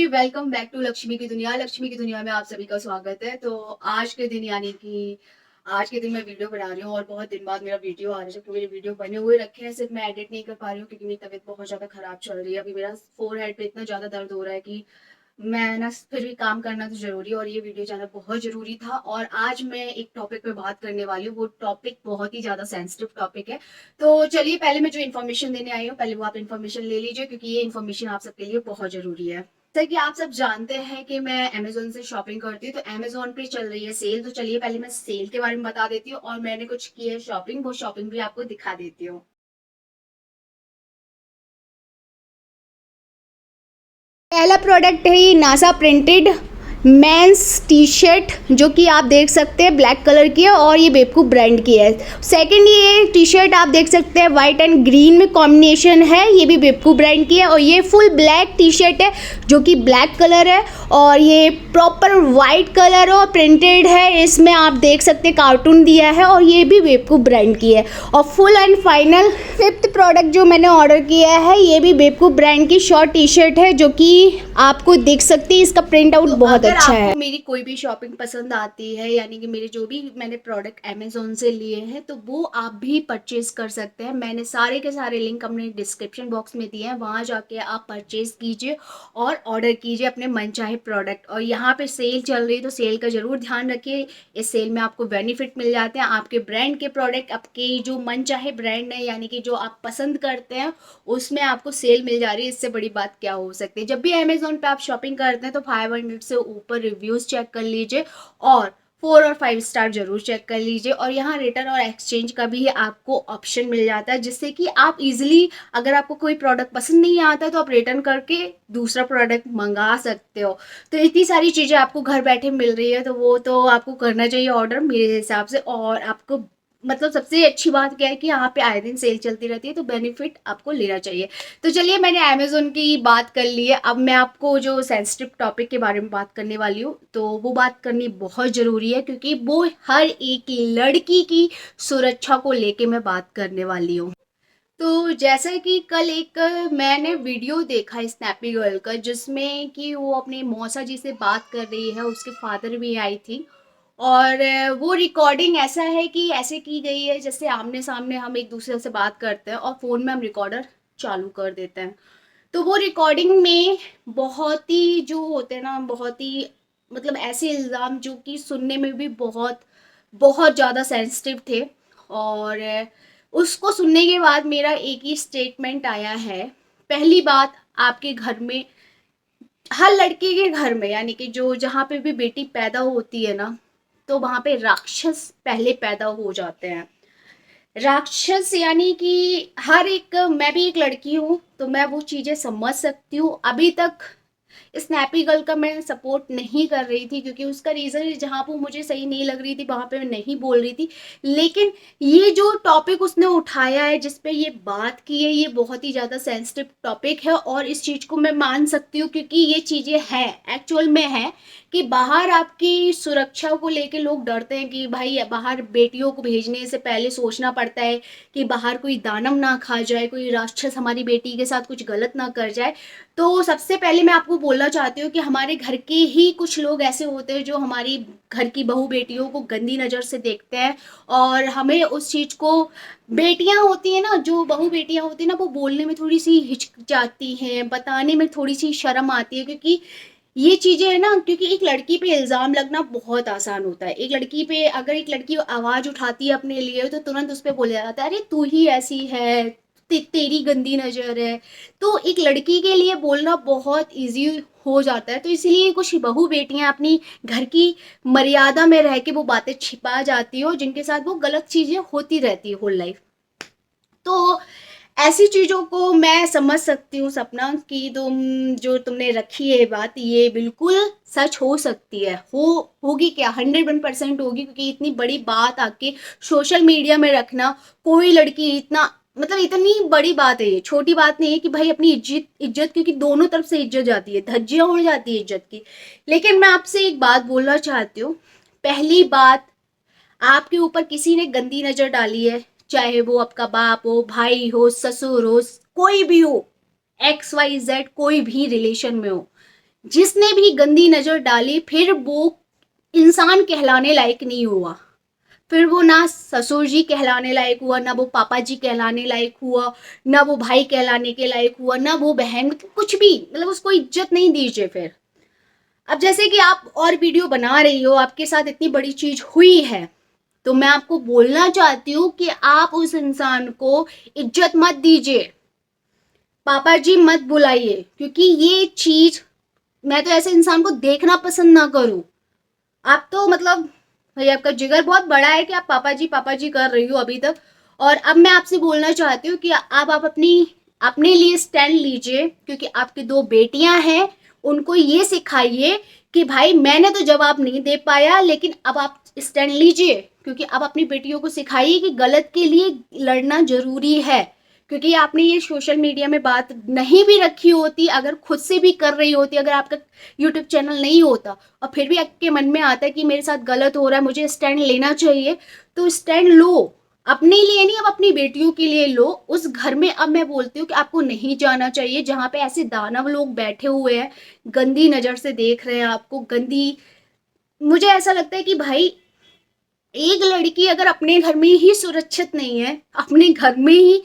Welcome back to Lakshmi की दुनिया। लक्ष्मी की दुनिया में आप सभी का स्वागत है। तो आज के दिन आज के दिन मैं वीडियो बना रही हूँ और बहुत दिन बाद मेरा वीडियो आ रहा है, जबकि मेरे वीडियो बने हुए रखे हैं, सिर्फ मैं एडिट नहीं कर पा रही हूँ क्योंकि मेरी तबीयत बहुत ज़्यादा खराब चल रही है। अभी मेरा फोरहेड पे इतना ज़्यादा दर्द हो रहा है कि मैं ना फिर भी काम करना तो ज़रूरी है और ये वीडियो जाना बहुत ज़रूरी था। और आज मैं एक टॉपिक पे बात करने वाली हूँ, वो टॉपिक बहुत ही ज़्यादा सेंसिटिव टॉपिक है। तो चलिए, पहले मैं जो इन्फॉर्मेशन देने आई हूँ, पहले वो आप इन्फॉर्मेशन ले लीजिए क्योंकि ये इन्फॉर्मेशन आप सबके लिए बहुत ज़रूरी है। जैसा कि आप सब जानते हैं कि मैं अमेज़न से शॉपिंग करती हूँ, तो अमेज़न पे चल रही है सेल। तो चलिए पहले मैं सेल के बारे में बता देती हूँ और मैंने कुछ की है शॉपिंग, वो शॉपिंग भी आपको दिखा देती हूँ। पहला प्रोडक्ट है ये NASA printed mains T shirt, जो कि आप देख सकते हैं ब्लैक कलर की है और ये बेवकूफ ब्रांड की है। सेकंड, ये टी शर्ट आप देख सकते हैं वाइट एंड ग्रीन में कॉम्बिनेशन है, ये भी बेवकूफ ब्रांड की है। और ये फुल ब्लैक टी शर्ट है जो कि ब्लैक कलर है और ये प्रॉपर वाइट कलर और प्रिंटेड है, इसमें आप देख सकते हैं कार्टून दिया है और ये भी बेवकूफ ब्रांड की है। और full and final fifth product जो मैंने ऑर्डर किया है, ये भी बेवकूफ ब्रांड की शॉर्ट टी शर्ट है, जो कि आपको देख सकते हैं, इसका प्रिंट आउट बहुत अच्छा है। अगर आपको मेरी कोई भी शॉपिंग पसंद आती है, यानी कि मेरे जो भी मैंने प्रोडक्ट अमेजोन से लिए हैं, तो वो आप भी परचेज कर सकते हैं। मैंने सारे के सारे लिंक अपने डिस्क्रिप्शन बॉक्स में दिए हैं, वहाँ जाके आप परचेज कीजिए और ऑर्डर कीजिए अपने मनचाहे प्रोडक्ट। और यहाँ पे सेल चल रही है तो सेल का ज़रूर ध्यान रखिए। इस सेल में आपको बेनिफिट मिल जाते हैं, आपके ब्रांड के प्रोडक्ट, आपके जो मनचाहे ब्रांड है यानी कि जो आप पसंद करते हैं, उसमें आपको सेल मिल जा रही है। इससे बड़ी बात क्या हो सकती है। जब भी अमेजोन पे आप शॉपिंग करते हैं तो 500 से ऊपर रिव्यूज़ चेक कर लीजिए और 4 और 5 स्टार जरूर चेक कर लीजिए। और यहाँ रिटर्न और एक्सचेंज का भी आपको ऑप्शन मिल जाता है, जिससे कि आप इजीली, अगर आपको कोई प्रोडक्ट पसंद नहीं आता तो आप रिटर्न करके दूसरा प्रोडक्ट मंगा सकते हो। तो इतनी सारी चीज़ें आपको घर बैठे मिल रही है, तो वो तो आपको करना चाहिए ऑर्डर मेरे हिसाब से। और आपको मतलब सबसे अच्छी बात क्या है कि यहाँ पे आए दिन सेल चलती रहती है, तो बेनिफिट आपको लेना चाहिए। तो चलिए, मैंने अमेजोन की बात कर ली है, अब मैं आपको जो सेंसिटिव टॉपिक के बारे में बात करने वाली हूँ, तो वो बात करनी बहुत ज़रूरी है क्योंकि वो हर एक लड़की की सुरक्षा को लेके मैं बात करने वाली हूँ। तो जैसा कि कल एक मैंने वीडियो देखा स्नैपी गर्ल का, जिसमें कि वो अपनी मौसा जी से बात कर रही है, उसके फादर भी आई थी। और वो रिकॉर्डिंग ऐसा है कि ऐसे की गई है जैसे आमने सामने हम एक दूसरे से बात करते हैं और फ़ोन में हम रिकॉर्डर चालू कर देते हैं। तो वो रिकॉर्डिंग में बहुत ही जो होते हैं ना, बहुत ही मतलब ऐसे इल्ज़ाम जो कि सुनने में भी बहुत बहुत ज़्यादा सेंसिटिव थे। और उसको सुनने के बाद मेरा एक ही स्टेटमेंट आया है। पहली बात, आपके घर में, हर लड़के के घर में, यानी कि जो जहाँ पे भी बेटी पैदा होती है ना, तो वहाँ पे राक्षस पहले पैदा हो जाते हैं। राक्षस यानी कि हर एक, मैं भी एक लड़की हूँ तो मैं वो चीज़ें समझ सकती हूँ। अभी तक स्नैपी गर्ल का मैं सपोर्ट नहीं कर रही थी क्योंकि उसका रीज़न जहाँ पे मुझे सही नहीं लग रही थी वहाँ पे मैं नहीं बोल रही थी। लेकिन ये जो टॉपिक उसने उठाया है, जिस पे ये बात की है, ये बहुत ही ज़्यादा सेंसिटिव टॉपिक है और इस चीज़ को मैं मान सकती हूँ क्योंकि ये चीज़ें हैं, एक्चुअल में है कि बाहर आपकी सुरक्षा को लेके लोग डरते हैं कि भाई बाहर बेटियों को भेजने से पहले सोचना पड़ता है कि बाहर कोई दानव ना खा जाए, कोई राक्षस हमारी बेटी के साथ कुछ गलत ना कर जाए। तो सबसे पहले मैं आपको बोलना चाहती हूँ कि हमारे घर के ही कुछ लोग ऐसे होते हैं जो हमारी घर की बहू बेटियों को गंदी नज़र से देखते हैं। और हमें उस चीज़ को, बेटियां होती हैं ना, जो बहू बेटियां होती हैं ना, वो बोलने में थोड़ी सी हिचकिचाती हैं, बताने में थोड़ी सी शर्म आती है क्योंकि ये चीज़ें है ना, क्योंकि एक लड़की पे इल्ज़ाम लगना बहुत आसान होता है। एक लड़की पे अगर एक लड़की आवाज़ उठाती है अपने लिए तो तुरंत उस पे बोला जाता है, अरे तू ही ऐसी है, तेरी गंदी नज़र है। तो एक लड़की के लिए बोलना बहुत ईज़ी हो जाता है। तो इसीलिए कुछ बहू बेटियां अपनी घर की मर्यादा में रह के वो बातें छिपा जाती हो, जिनके साथ वो गलत चीज़ें होती रहती है होल लाइफ। तो ऐसी चीज़ों को मैं समझ सकती हूँ सपना, कि तुमने रखी है बात, ये बिल्कुल सच हो सकती है, होगी क्या, 101% होगी क्योंकि इतनी बड़ी बात आके सोशल मीडिया में रखना, कोई लड़की इतना, मतलब इतनी बड़ी बात है, ये छोटी बात नहीं है कि भाई अपनी इज्जत इज्जत, क्योंकि दोनों तरफ से इज्जत जाती है, धज्जियां उड़ जाती है इज्जत की। लेकिन मैं आपसे एक बात बोलना चाहती हूँ। पहली बात, आपके ऊपर किसी ने गंदी नजर डाली है, चाहे वो आपका बाप हो, भाई हो, ससुर हो, कोई भी हो, XYZ कोई भी रिलेशन में हो, जिसने भी गंदी नज़र डाली फिर वो इंसान कहलाने लायक नहीं हुआ। फिर वो ना ससुर जी कहलाने लायक हुआ, ना वो पापा जी कहलाने लायक हुआ, ना वो भाई कहलाने के लायक हुआ, ना वो बहन, कुछ भी, मतलब उसको इज्जत नहीं दीजिए फिर। अब जैसे कि आप और वीडियो बना रही हो, आपके साथ इतनी बड़ी चीज हुई है, तो मैं आपको बोलना चाहती हूँ कि आप उस इंसान को इज्जत मत दीजिए, पापा जी मत बुलाइए, क्योंकि ये चीज मैं तो ऐसे इंसान को देखना पसंद ना करूं। आप तो मतलब भाई आपका जिगर बहुत बड़ा है कि आप पापा जी कर रही हो अभी तक। और अब मैं आपसे बोलना चाहती हूँ कि आप अपनी अपने लिए स्टैंड लीजिए, क्योंकि आपकी दो बेटियां हैं, उनको ये सिखाइए कि भाई मैंने तो जवाब नहीं दे पाया, लेकिन अब आप स्टैंड लीजिए, क्योंकि अब अपनी बेटियों को सिखाइए कि गलत के लिए लड़ना जरूरी है। क्योंकि आपने ये सोशल मीडिया में बात नहीं भी रखी होती, अगर खुद से भी कर रही होती, अगर आपका यूट्यूब चैनल नहीं होता और फिर भी आपके मन में आता है कि मेरे साथ गलत हो रहा है, मुझे स्टैंड लेना चाहिए, तो स्टैंड लो। अपने लिए नहीं, अब अपनी बेटियों के लिए लो। उस घर में अब मैं बोलती हूँ कि आपको नहीं जाना चाहिए जहाँ पे ऐसे दानव लोग बैठे हुए हैं, गंदी नज़र से देख रहे हैं आपको, गंदी। मुझे ऐसा लगता है कि भाई एक लड़की अगर अपने घर में ही सुरक्षित नहीं है, अपने घर में ही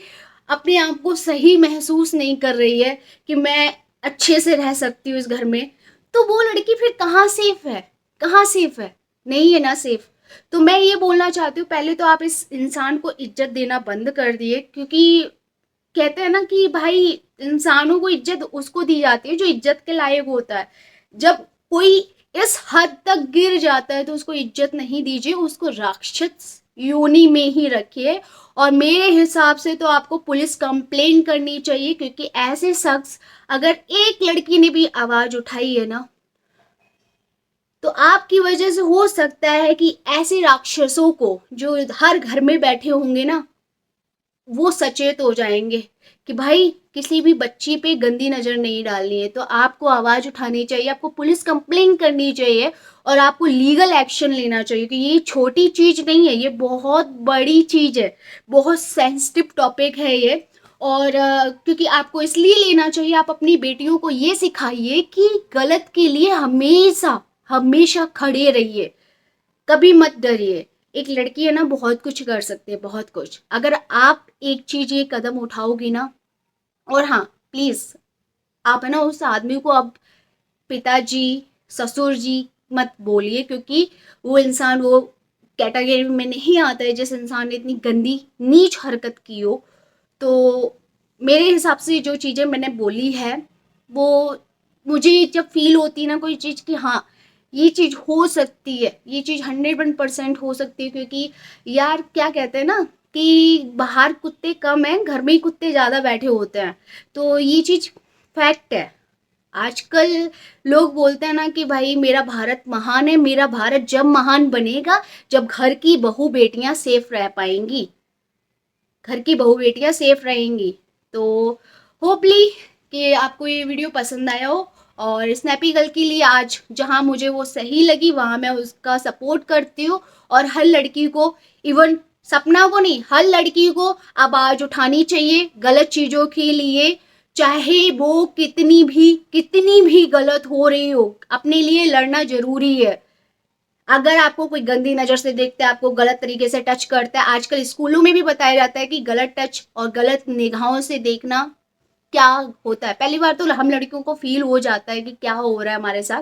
अपने आप को सही महसूस नहीं कर रही है कि मैं अच्छे से रह सकती हूँ इस घर में, तो वो लड़की फिर कहाँ सेफ है? कहाँ सेफ है? नहीं है ना सेफ। तो मैं ये बोलना चाहती हूँ, पहले तो आप इस इंसान को इज्जत देना बंद कर दिए, क्योंकि कहते हैं ना कि भाई इंसानों को इज्जत उसको दी जाती है जो इज्जत के लायक होता है। जब कोई इस हद तक गिर जाता है तो उसको इज्जत नहीं दीजिए, उसको राक्षस योनि में ही रखिए। और मेरे हिसाब से तो आपको पुलिस कंप्लेन करनी चाहिए, क्योंकि ऐसे शख्स, अगर एक लड़की ने भी आवाज उठाई है ना, तो आपकी वजह से हो सकता है कि ऐसे राक्षसों को जो हर घर में बैठे होंगे ना, वो सचेत हो जाएंगे कि भाई किसी भी बच्ची पे गंदी नजर नहीं डालनी है। तो आपको आवाज उठानी चाहिए, आपको पुलिस कंप्लेन करनी चाहिए और आपको लीगल एक्शन लेना चाहिए कि ये छोटी चीज नहीं है, ये बहुत बड़ी चीज है, बहुत सेंसिटिव टॉपिक है ये। और क्योंकि आपको इसलिए लेना चाहिए, आप अपनी बेटियों को ये सिखाइए कि गलत के लिए हमेशा हमेशा खड़े रहिए, कभी मत डरिए। एक लड़की है ना, बहुत कुछ कर सकती है, बहुत कुछ, अगर आप एक चीज ये कदम उठाओगी ना। और हाँ, प्लीज आप है ना उस आदमी को अब पिताजी, ससुर जी मत बोलिए, क्योंकि वो इंसान वो कैटेगरी में नहीं आता है जिस इंसान ने इतनी गंदी नीच हरकत की हो। तो मेरे हिसाब से जो चीज़ें मैंने बोली है, वो मुझे जब फील होती है ना कोई चीज़ कि हाँ ये चीज़ हो सकती है, ये चीज़ 101% हो सकती है, क्योंकि यार क्या कहते हैं ना कि बाहर कुत्ते कम हैं, घर में ही कुत्ते ज़्यादा बैठे होते हैं। तो ये चीज़ फैक्ट है। आजकल लोग बोलते हैं ना कि भाई मेरा भारत महान है, मेरा भारत जब महान बनेगा जब घर की बहू बेटियां सेफ रह पाएंगी, घर की बहू बेटियां सेफ रहेंगी। तो होपली कि आपको ये वीडियो पसंद आया हो। और स्नैपी गर्ल के लिए आज जहां मुझे वो सही लगी वहां मैं उसका सपोर्ट करती हूँ। और हर लड़की को, इवन सपना को नहीं, हर लड़की को आवाज उठानी चाहिए गलत चीजों के लिए, चाहे वो कितनी भी गलत हो रही हो, अपने लिए लड़ना जरूरी है। अगर आपको कोई गंदी नजर से देखता है, आपको गलत तरीके से टच करता है, आजकल स्कूलों में भी बताया जाता है कि गलत टच और गलत निगाहों से देखना क्या होता है। पहली बार तो हम लड़कियों को फील हो जाता है कि क्या हो रहा है हमारे साथ।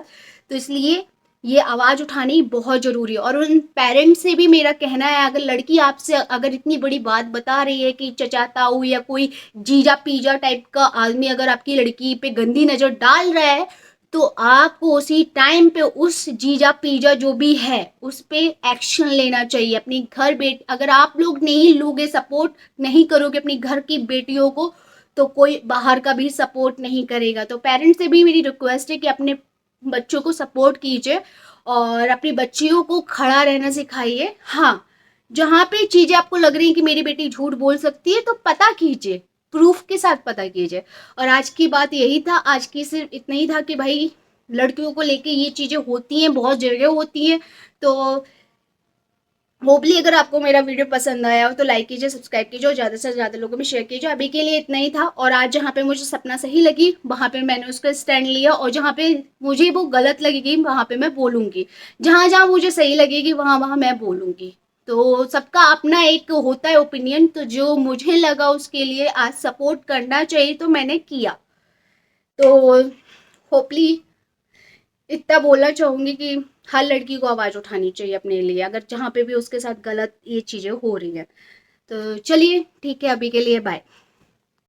तो इसलिए ये आवाज उठानी बहुत जरूरी है। और उन पेरेंट्स से भी मेरा कहना है, अगर लड़की आपसे अगर इतनी बड़ी बात बता रही है कि चचा ताऊ या कोई जीजा पीजा टाइप का आदमी अगर आपकी लड़की पे गंदी नजर डाल रहा है, तो आपको उसी टाइम पे उस जीजा पीजा जो भी है उस पे एक्शन लेना चाहिए। अपनी घर बेट अगर आप लोग नहीं लोगे, सपोर्ट नहीं करोगे अपनी घर की बेटियों को, तो कोई बाहर का भी सपोर्ट नहीं करेगा। तो पेरेंट्स से भी मेरी रिक्वेस्ट है कि अपने बच्चों को सपोर्ट कीजिए और अपनी बच्चियों को खड़ा रहना सिखाइए। हाँ, जहाँ पे चीजें आपको लग रही है कि मेरी बेटी झूठ बोल सकती है, तो पता कीजिए, प्रूफ के साथ पता कीजिए। और आज की बात यही था, आज की सिर्फ इतना ही था कि भाई लड़कियों को लेके ये चीजें होती हैं, बहुत जगह होती हैं। तो होपली अगर आपको मेरा वीडियो पसंद आया हो तो लाइक कीजिए, सब्सक्राइब कीजिए और ज़्यादा से ज़्यादा लोगों में शेयर कीजिए। अभी के लिए इतना ही था, और आज जहाँ पे मुझे सपना सही लगी वहाँ पे मैंने उसका स्टैंड लिया, और जहाँ पे मुझे वो गलत लगेगी वहाँ पे मैं बोलूँगी, जहाँ जहाँ मुझे सही लगेगी वहाँ वहाँ मैं बोलूँगी। तो सबका अपना एक होता है ओपिनियन, तो जो मुझे लगा उसके लिए आज सपोर्ट करना चाहिए तो मैंने किया। तो होपली इतना बोलना चाहूँगी कि हर लड़की को आवाज़ उठानी चाहिए अपने लिए, अगर जहाँ पे भी उसके साथ गलत ये चीज़ें हो रही हैं। तो चलिए ठीक है, अभी के लिए बाय।